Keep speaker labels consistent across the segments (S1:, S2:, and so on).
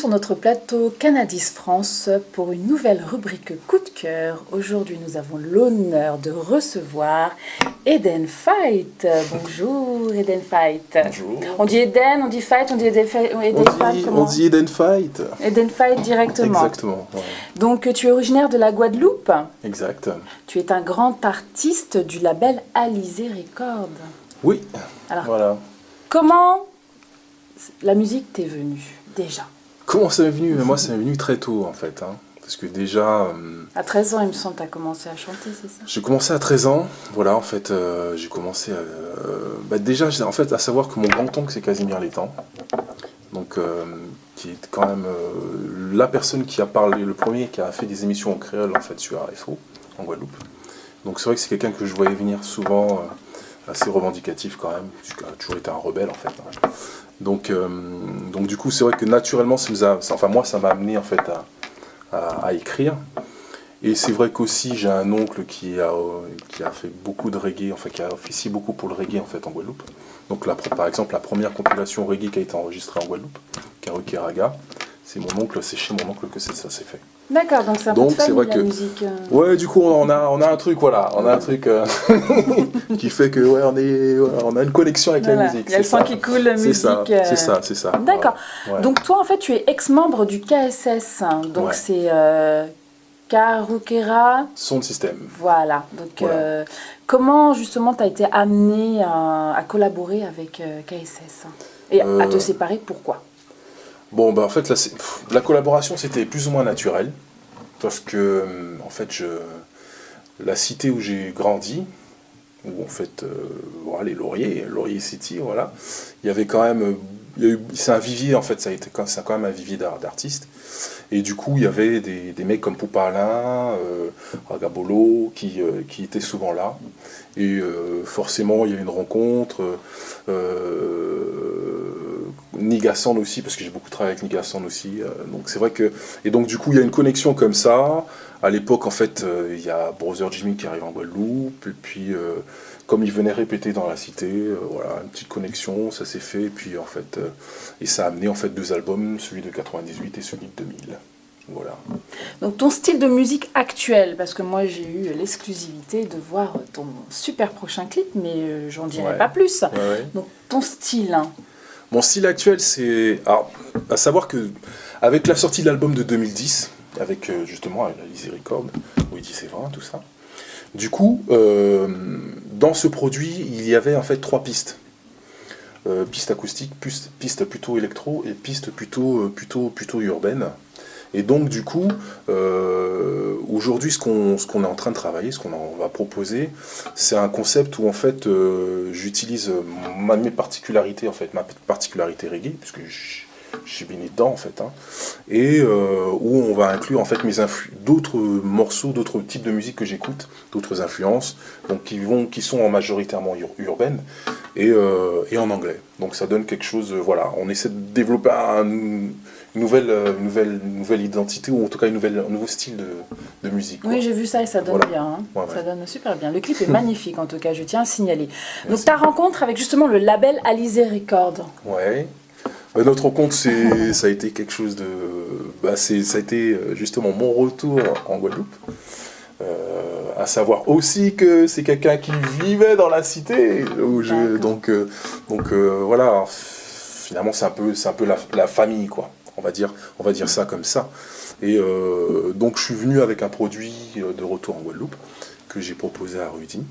S1: sur notre plateau Cannadis France pour une nouvelle rubrique Coup de cœur. Aujourd'hui, nous avons l'honneur de recevoir Eden Fight. Bonjour Eden Fight.
S2: Bonjour.
S1: On dit Eden, on dit Fight, on dit Eden Fight.
S2: On dit Eden Fight.
S1: Eden Fight directement.
S2: Exactement. Ouais.
S1: Donc tu es originaire de la Guadeloupe.
S2: Exact.
S1: Tu es un grand artiste du label Alizé Records.
S2: Oui.
S1: Alors,
S2: voilà.
S1: Comment la musique t'est venue déjà?
S2: Comment ça m'est venu? Moi, ça m'est venu très tôt, en fait. Parce que déjà...
S1: À 13 ans, il me semble, tu as commencé à chanter, c'est ça?
S2: J'ai commencé à 13 ans. Voilà, en fait, j'ai commencé à... déjà, en fait, à savoir que mon grand-oncle, c'est Casimir Létang. Donc, qui est quand même la personne qui a parlé, le premier qui a fait des émissions en créole, en fait, sur RFO, en Guadeloupe. Donc, c'est vrai que c'est quelqu'un que je voyais venir souvent... assez revendicatif quand même, puisqu'il a toujours été un rebelle en fait. Donc du coup, c'est vrai que naturellement, moi, ça m'a amené en fait à écrire. Et c'est vrai qu'aussi, j'ai un oncle qui a fait beaucoup de reggae, enfin qui a officié beaucoup pour le reggae en fait en Guadeloupe. Donc par exemple, la première compilation reggae qui a été enregistrée en Guadeloupe, Karaoke Raga, c'est chez mon oncle que ça s'est fait.
S1: D'accord, donc c'est un peu de famille, la musique.
S2: Ouais, du coup, on a un truc, voilà, on a un truc qui fait que on a une connexion avec la musique.
S1: Il y a le sang qui coule, la musique.
S2: C'est ça.
S1: D'accord.
S2: Ouais.
S1: Donc toi, en fait, tu es ex-membre du KSS, donc
S2: ouais.
S1: c'est Karukera.
S2: Sound System.
S1: Voilà. Donc comment justement tu as été amené à collaborer avec KSS et à te séparer, pourquoi?
S2: Bon, en fait, la collaboration, c'était plus ou moins naturel. Parce que, en fait, la cité où j'ai grandi, où en fait, les Laurier City, voilà, il y avait quand même... c'est un vivier, en fait, c'est quand même un vivier d'artistes. Et du coup, il y avait des mecs comme Poupalin, Ragabolo, qui étaient souvent là. Et forcément, il y a eu une rencontre... Nigassan aussi, parce que j'ai beaucoup travaillé avec Nigassan aussi, donc c'est vrai que... Et donc du coup, il y a une connexion comme ça. À l'époque, en fait, il y a Brother Jimmy qui arrive en Guadeloupe, et puis comme il venait répéter dans la cité, voilà, une petite connexion, ça s'est fait, et puis en fait, et ça a amené en fait 2 albums, celui de 98 et celui de 2000. Voilà.
S1: Donc ton style de musique actuel, parce que moi j'ai eu l'exclusivité de voir ton super prochain clip, mais j'en dirai pas plus.
S2: Ouais.
S1: Donc ton style...
S2: Mon style actuel, c'est... Alors, à savoir que avec la sortie de l'album de 2010, avec justement Alizé Records, où il dit c'est vrai, tout ça, du coup, dans ce produit, il y avait en fait 3 pistes. Piste acoustique, piste plutôt électro et piste plutôt urbaine. Et donc du coup, aujourd'hui, ce qu'on est en train de travailler, ce qu'on va proposer, c'est un concept où en fait, j'utilise mes particularités, en fait, ma particularité reggae, puisque je suis baigné dedans en fait, et où on va inclure en fait d'autres morceaux, d'autres types de musique que j'écoute, d'autres influences, donc qui sont majoritairement urbaines et en anglais. Donc ça donne quelque chose, voilà, on essaie de développer une nouvelle identité, ou en tout cas un nouveau style de musique.
S1: Oui, j'ai vu ça et ça donne bien. Ça donne super bien. Le clip est magnifique en tout cas, je tiens à le signaler. Merci. Donc ta rencontre avec justement le label Alizé Records.
S2: Ouais. Notre rencontre, ça a été quelque chose de... ça a été justement mon retour en Guadeloupe. À savoir aussi que c'est quelqu'un qui vivait dans la cité. Donc voilà, finalement c'est un peu la famille, quoi. On va dire ça comme ça. Et donc je suis venu avec un produit de retour en Guadeloupe que j'ai proposé à Rudy.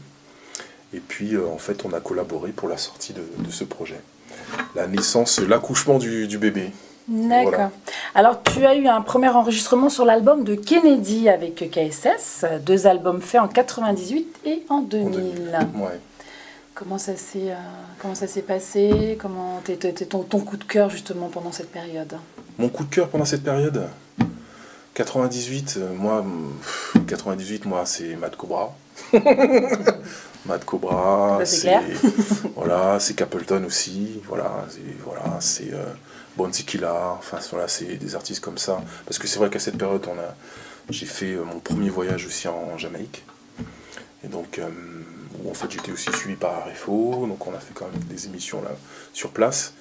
S2: Et puis en fait on a collaboré pour la sortie de ce projet. L'accouchement du bébé.
S1: D'accord. Voilà. Alors tu as eu un premier enregistrement sur l'album de Kennedy avec KSS, 2 albums faits en 98 et en 2000.
S2: Ouais.
S1: Comment ça s'est passé? Comment était ton coup de cœur justement pendant cette période?
S2: Mon coup de cœur pendant cette période, 98, moi c'est Mad Cobra. Mad Cobra, voilà, c'est Capleton aussi, c'est Bounty Killa, enfin voilà, c'est des artistes comme ça. Parce que c'est vrai qu'à cette période, j'ai fait mon premier voyage aussi en Jamaïque. Et donc, où en fait j'étais aussi suivi par RFO, donc on a fait quand même des émissions là sur place.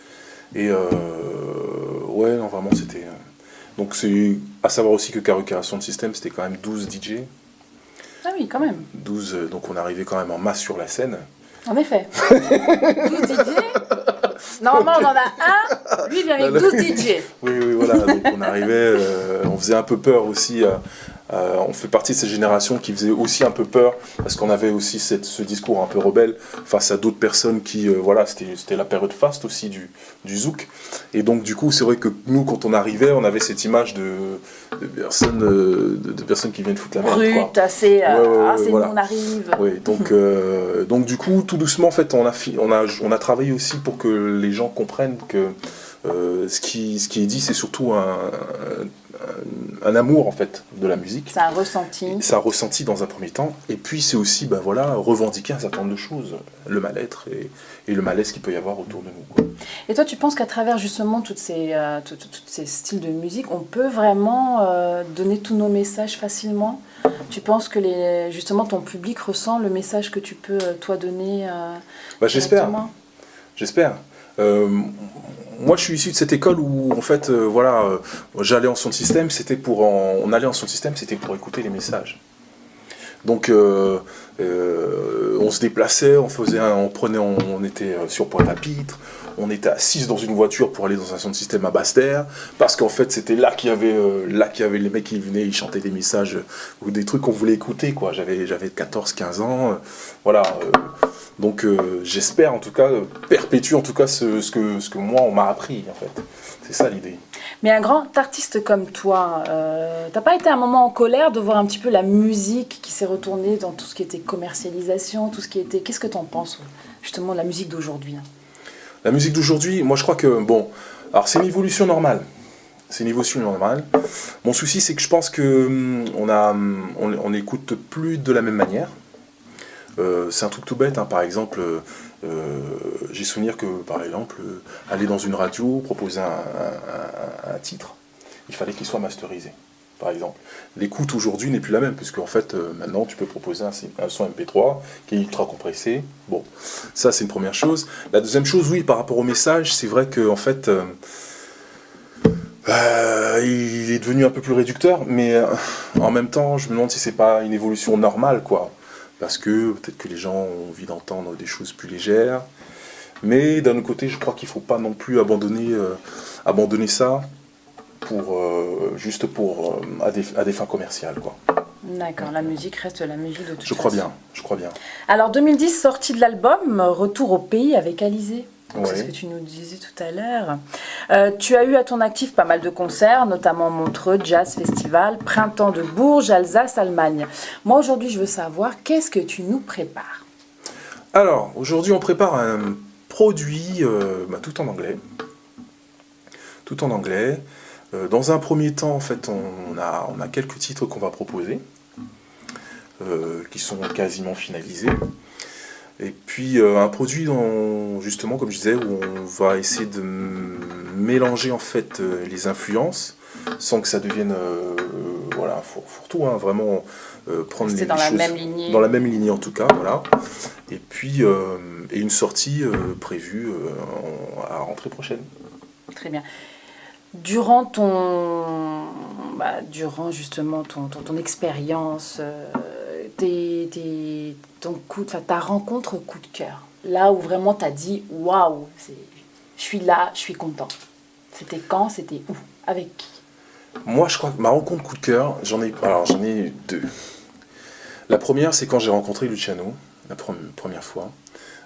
S2: Et ouais, non, vraiment Donc c'est à savoir aussi que Karuka Sound System, c'était quand même 12 DJ.
S1: Ah oui, quand même.
S2: 12, donc on arrivait quand même en masse sur la scène.
S1: En effet. 12 DJ. Normalement, on en a un. Lui, il vient avec 12 DJ.
S2: Oui, voilà. Donc on arrivait, on faisait un peu peur aussi. On fait partie de cette génération qui faisait aussi un peu peur parce qu'on avait aussi ce discours un peu rebelle face à d'autres personnes qui, voilà, c'était la période faste aussi du zouk. Et donc du coup, c'est vrai que nous, quand on arrivait, on avait cette image de personnes qui viennent foutre la merde.
S1: Brut, assez,
S2: voilà.
S1: on arrive.
S2: Oui, donc du coup, tout doucement, en fait, on a travaillé aussi pour que les gens comprennent que ce qui est dit, c'est surtout un amour en fait de la musique.
S1: C'est un ressenti.
S2: C'est un ressenti dans un premier temps, et puis c'est aussi revendiquer un certain nombre de choses, le mal-être et le malaise qu'il peut y avoir autour de nous, quoi.
S1: Et toi, tu penses qu'à travers justement toutes ces styles de musique, on peut vraiment donner tous nos messages facilement? Tu penses que justement ton public ressent le message que tu peux toi donner?
S2: J'espère. Moi, je suis issu de cette école où, en fait, j'allais en sound system, on allait en sound system, c'était pour écouter les messages. Donc, on se déplaçait, on était sur Pointe-à-Pitre, on était assis dans une voiture pour aller dans un sound system à Basse-Terre, parce qu'en fait, c'était là qu'il y avait les mecs qui venaient, ils chantaient des messages ou des trucs qu'on voulait écouter, quoi. J'avais 14-15 ans, voilà. Donc j'espère en tout cas perpétuer en tout cas ce que moi on m'a appris en fait. C'est ça l'idée.
S1: Mais un grand artiste comme toi, t'as pas été un moment en colère de voir un petit peu la musique qui s'est retournée dans tout ce qui était commercialisation, tout ce qui était... Qu'est-ce que t'en penses justement de la musique d'aujourd'hui?
S2: La musique d'aujourd'hui, moi je crois que alors c'est une évolution normale. C'est une évolution normale. Mon souci c'est que je pense que on n'écoute plus de la même manière. C'est un truc tout bête, hein. Par exemple, j'ai souvenir que, par exemple, aller dans une radio, proposer un titre, il fallait qu'il soit masterisé, par exemple. L'écoute aujourd'hui n'est plus la même, puisque en fait, maintenant, tu peux proposer un son MP3 qui est ultra compressé. Bon, ça, c'est une première chose. La deuxième chose, oui, par rapport au message, c'est vrai que, en fait, il est devenu un peu plus réducteur, mais en même temps, je me demande si c'est pas une évolution normale, quoi. Parce que peut-être que les gens ont envie d'entendre des choses plus légères. Mais d'un autre côté, je crois qu'il ne faut pas non plus abandonner ça à des fins commerciales, quoi.
S1: D'accord, la musique reste la musique de toute façon.
S2: Je crois bien.
S1: Alors 2010, sortie de l'album, Retour au pays avec Alizé.
S2: Ouais.
S1: C'est ce que tu nous disais tout à l'heure. Tu as eu à ton actif pas mal de concerts, notamment Montreux, Jazz Festival, Printemps de Bourges, Alsace, Allemagne. Moi, aujourd'hui, je veux savoir, qu'est-ce que tu nous prépares?
S2: Alors, aujourd'hui, on prépare un produit tout en anglais. Tout en anglais. Dans un premier temps, en fait, on a quelques titres qu'on va proposer, qui sont quasiment finalisés. Et puis un produit justement, comme je disais, où on va essayer de mélanger en fait les influences sans que ça devienne fourre-tout, hein, vraiment prendre les
S1: dans
S2: choses
S1: la même lignée.
S2: Dans la même lignée en tout cas, voilà. Et puis et une sortie prévue à la rentrée prochaine.
S1: Très bien. Durant justement ton expérience, ta rencontre coup de cœur, là où vraiment tu as dit waouh, je suis là, je suis content. C'était quand, c'était où, avec qui?
S2: Moi, je crois que ma rencontre coup de cœur, j'en ai deux. La première, c'est quand j'ai rencontré Luciano, la première fois.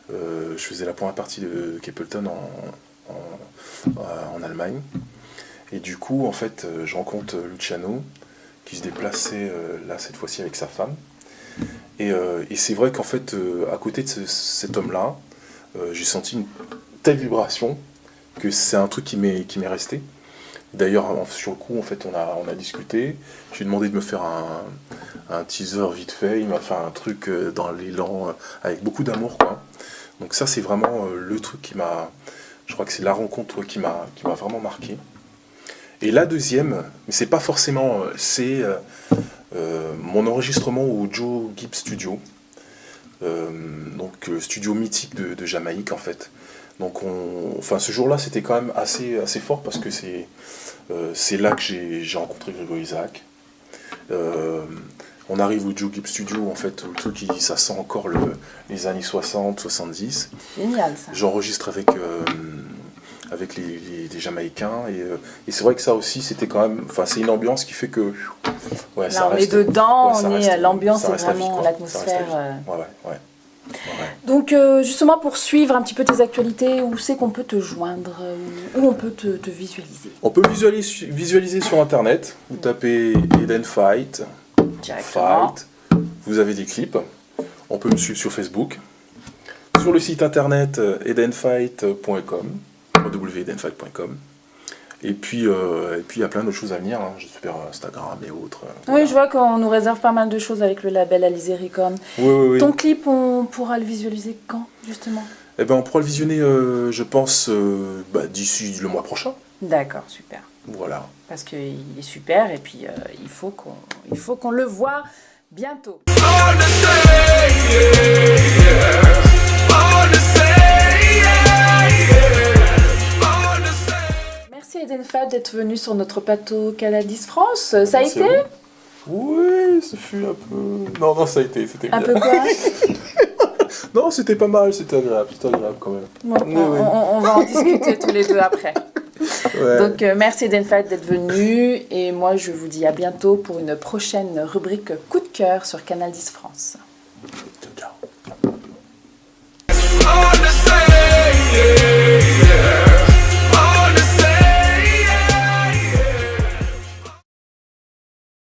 S2: Je faisais la première partie de Capleton en Allemagne. Et du coup, en fait, je rencontre Luciano, qui se déplaçait là, cette fois-ci, avec sa femme. Et c'est vrai qu'en fait, à côté de cet homme-là, j'ai senti une telle vibration que c'est un truc qui m'est resté. D'ailleurs, sur le coup, en fait, on a discuté. Je lui ai demandé de me faire un teaser vite fait. Il m'a fait un truc dans l'élan, avec beaucoup d'amour, quoi. Donc ça, c'est vraiment le truc je crois que c'est la rencontre qui m'a vraiment marqué. Et la deuxième, mais c'est pas forcément, c'est mon enregistrement au Joe Gibbs Studio, donc studio mythique de Jamaïque en fait, Donc enfin, ce jour-là, c'était quand même assez fort parce que c'est là que j'ai rencontré Grégory Isaac. On arrive au Joe Gibbs Studio, en fait, où le truc, ça sent encore les années 60, 70.
S1: Génial, ça.
S2: J'enregistre avec les Jamaïcains, et c'est vrai que ça aussi, c'était quand même... Enfin, c'est une ambiance qui fait que... Ouais,
S1: Là, on est dedans, l'ambiance
S2: ça
S1: est
S2: reste la vie,
S1: vraiment
S2: quoi.
S1: l'atmosphère.
S2: Ouais.
S1: Donc, justement, pour suivre un petit peu tes actualités, où c'est qu'on peut te joindre, où on peut te visualiser
S2: On peut visualiser sur Internet. Vous tapez Eden Fight,
S1: directement.
S2: Fight. Vous avez des clips. On peut me suivre sur Facebook. Sur le site internet edenfight.com, www.edenfight.com. Et puis, il y a plein d'autres choses à venir. Hein. J'espère Instagram et autres.
S1: Oui, je vois qu'on nous réserve pas mal de choses avec le label Alizé Records.
S2: Oui.
S1: Ton clip, on pourra le visualiser quand, justement?
S2: Eh ben, on pourra le visionner, je pense, d'ici le mois prochain.
S1: D'accord, super.
S2: Voilà.
S1: Parce qu'il est super et puis il faut qu'on le voit bientôt. Merci Eden Fight d'être venu sur notre plateau Canal10 France. Ça a
S2: Merci
S1: été?
S2: à vous. Oui, ce fut un peu... Non, ça a été, c'était bien.
S1: Un peu quoi?
S2: Non, c'était pas mal, c'était agréable quand même.
S1: Bon, on va en discuter tous les deux après.
S2: Ouais.
S1: Donc merci Eden Fight d'être venu et moi je vous dis à bientôt pour une prochaine rubrique coup de cœur sur Canal10 France.